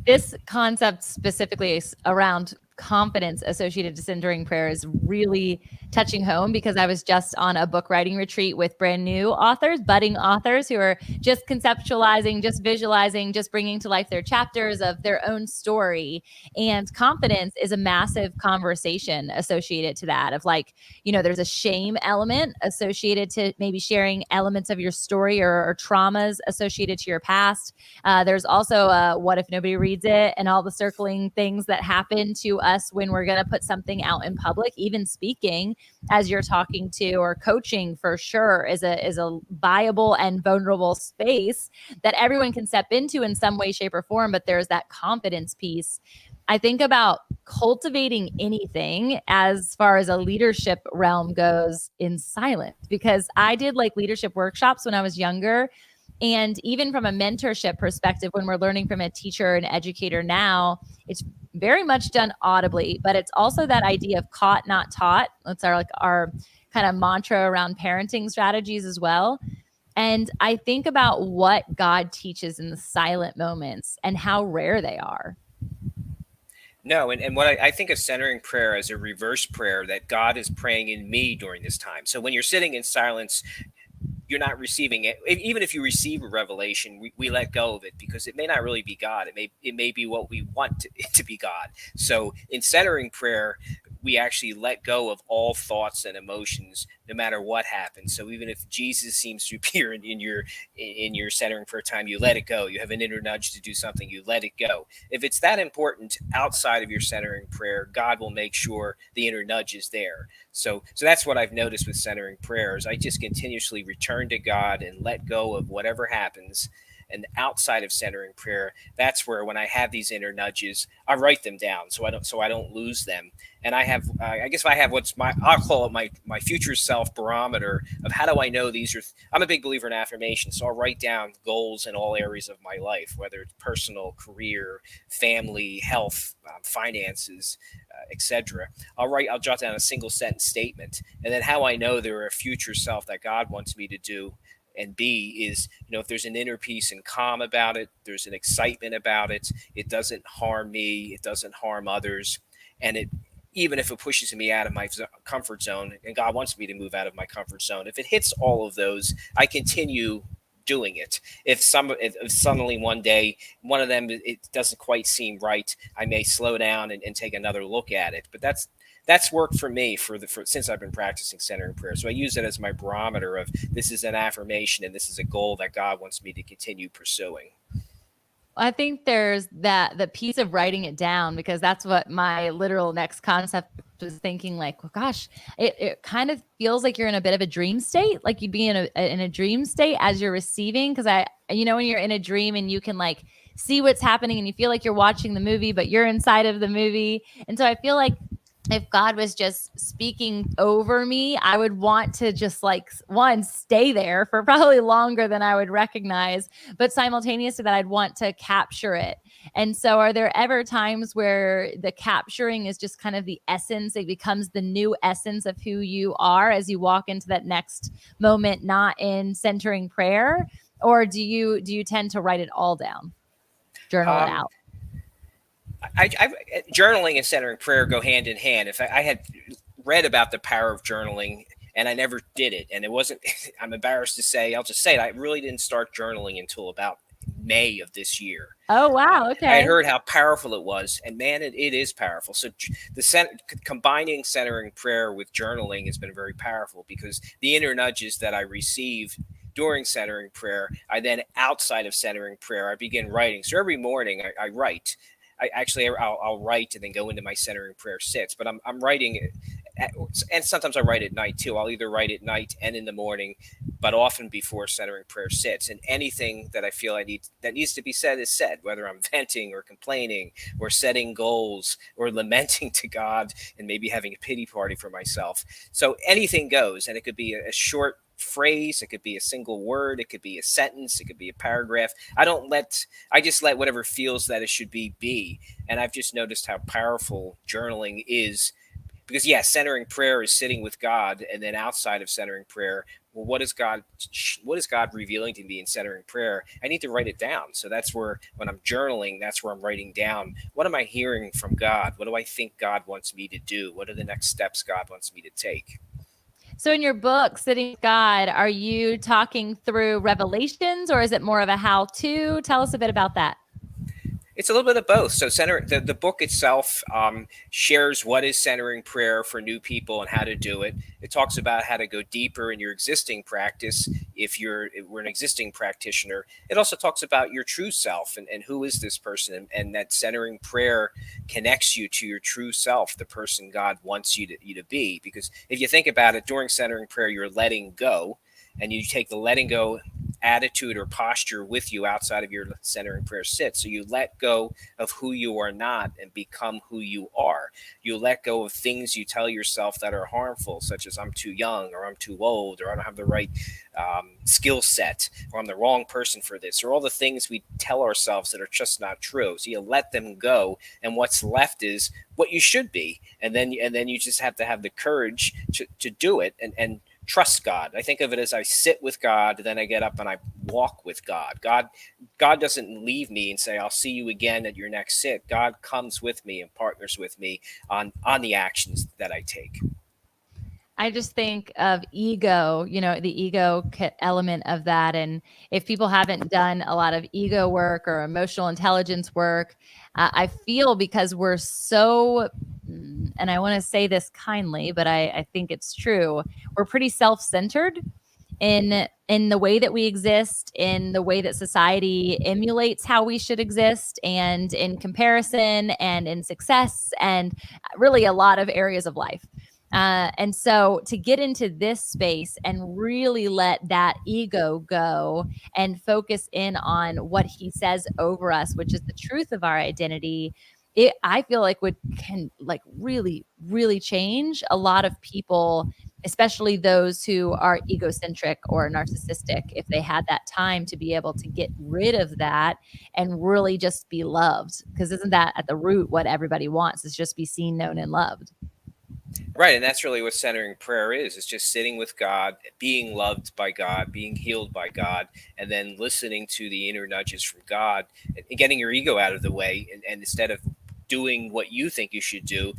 this concept specifically is around confidence associated to centering prayer is really touching home, because I was just on a book writing retreat with brand new authors, budding authors who are just conceptualizing, just visualizing, just bringing to life their chapters of their own story. And confidence is a massive conversation associated to that, of like, there's a shame element associated to maybe sharing elements of your story or traumas associated to your past. There's also what if nobody reads it, and all the circling things that happen to us when we're going to put something out in public. Even speaking, as you're talking to, or coaching for sure, is a viable and vulnerable space that everyone can step into in some way, shape, or form. But there's that confidence piece. I think about cultivating anything as far as a leadership realm goes in silence, because I did like leadership workshops when I was younger. And even from a mentorship perspective, when we're learning from a teacher and educator now, it's very much done audibly, but it's also that idea of caught, not taught. That's our kind of mantra around parenting strategies as well. And I think about what God teaches in the silent moments and how rare they are. No, and what I think of centering prayer as a reverse prayer, that God is praying in me during this time. So when you're sitting in silence, you're not receiving it. Even if you receive a revelation, we let go of it, because it may not really be God. It may be what we want it to be God. So in centering prayer, we actually let go of all thoughts and emotions, no matter what happens. So even if Jesus seems to appear in your centering prayer time, you let it go. You have an inner nudge to do something, you let it go. If it's that important outside of your centering prayer, God will make sure the inner nudge is there. So that's what I've noticed with centering prayers. I just continuously return to God and let go of whatever happens. And outside of centering prayer, that's where, when I have these inner nudges, I write them down so I don't lose them. And I have, I guess, I have I'll call it my future self barometer of how do I know these are. I'm a big believer in affirmation, so I'll write down goals in all areas of my life, whether it's personal, career, family, health, finances, etc. I'll jot down a single sentence statement, and then how I know they're a future self that God wants me to do and be is, if there's an inner peace and calm about it, there's an excitement about it, it doesn't harm me, it doesn't harm others, and it, even if it pushes me out of my comfort zone, and God wants me to move out of my comfort zone, if it hits all of those, I continue doing it. If suddenly one day one of them, it doesn't quite seem right, I may slow down and take another look at it. But that's worked for me since I've been practicing centering prayer. So I use it as my barometer of, this is an affirmation and this is a goal that God wants me to continue pursuing. I think there's the piece of writing it down, because that's what my literal next concept was thinking, like, well, gosh, it kind of feels like you're in a bit of a dream state, like you'd be in a dream state as you're receiving. Because when you're in a dream and you can like see what's happening and you feel like you're watching the movie, but you're inside of the movie. And so I feel like if God was just speaking over me, I would want to just like, one, stay there for probably longer than I would recognize, but simultaneous to that, I'd want to capture it. And so are there ever times where the capturing is just kind of the essence, it becomes the new essence of who you are as you walk into that next moment, not in centering prayer? Or do you tend to write it all down, journal it out? Journaling and centering prayer go hand in hand. If I had read about the power of journaling, and I never did it, and it wasn't, I'm embarrassed to say, I'll just say it, I really didn't start journaling until about May of this year. Oh, wow. Okay. I had heard how powerful it was, and man, it is powerful. So combining centering prayer with journaling has been very powerful, because the inner nudges that I receive during centering prayer, I then, outside of centering prayer, I begin writing. So every morning I write. I'll write and then go into my centering prayer sits, but I'm writing, and sometimes I write at night too. I'll either write at night and in the morning, but often before centering prayer sits. And anything that I feel that needs to be said is said, whether I'm venting or complaining or setting goals or lamenting to God and maybe having a pity party for myself. So anything goes, and it could be a short phrase, it could be a single word, it could be a sentence, it could be a paragraph. I just let whatever feels that it should be. And I've just noticed how powerful journaling is, because centering prayer is sitting with God, and then outside of centering prayer, well, what is God revealing to me in centering prayer? I need to write it down. So that's where, when I'm journaling, that's where I'm writing down, what am I hearing from God? What do I think God wants me to do? What are the next steps God wants me to take? So in your book, Sitting with God, are you talking through revelations or is it more of a how to? Tell us a bit about that. It's a little bit of both. So the book itself shares what is centering prayer for new people and how to do it. It talks about how to go deeper in your existing practice if we're an existing practitioner. It also talks about your true self and who is this person, and that centering prayer connects you to your true self, the person God wants you to be. Because if you think about it, during centering prayer, you're letting go, and you take the letting go attitude or posture with you outside of your centering prayer sit. So you let go of who you are not and become who you are. You let go of things you tell yourself that are harmful, such as I'm too young, or I'm too old, or I don't have the right skill set, or I'm the wrong person for this, or all the things we tell ourselves that are just not true. So you let them go, and what's left is what you should be. And then you just have to have the courage to do it, and trust God. I think of it as I sit with God, then I get up and I walk with God. God doesn't leave me and say, I'll see you again at your next sit. God comes with me and partners with me on the actions that I take. I just think of ego, the element of that. And if people haven't done a lot of ego work or emotional intelligence work, I feel because we're so, and I want to say this kindly, but I think it's true, we're pretty self centered in the way that we exist, in the way that society emulates how we should exist, and in comparison and in success, and really a lot of areas of life. And so to get into this space and really let that ego go and focus in on what he says over us, which is the truth of our identity, it I feel like would can like really, really change a lot of people, especially those who are egocentric or narcissistic, if they had that time to be able to get rid of that and really just be loved. Because isn't that at the root what everybody wants, is just be seen, known, and loved? Right, and that's really what centering prayer is. It's just sitting with God, being loved by God, being healed by God, and then listening to the inner nudges from God, and getting your ego out of the way, and instead of doing what you think you should do,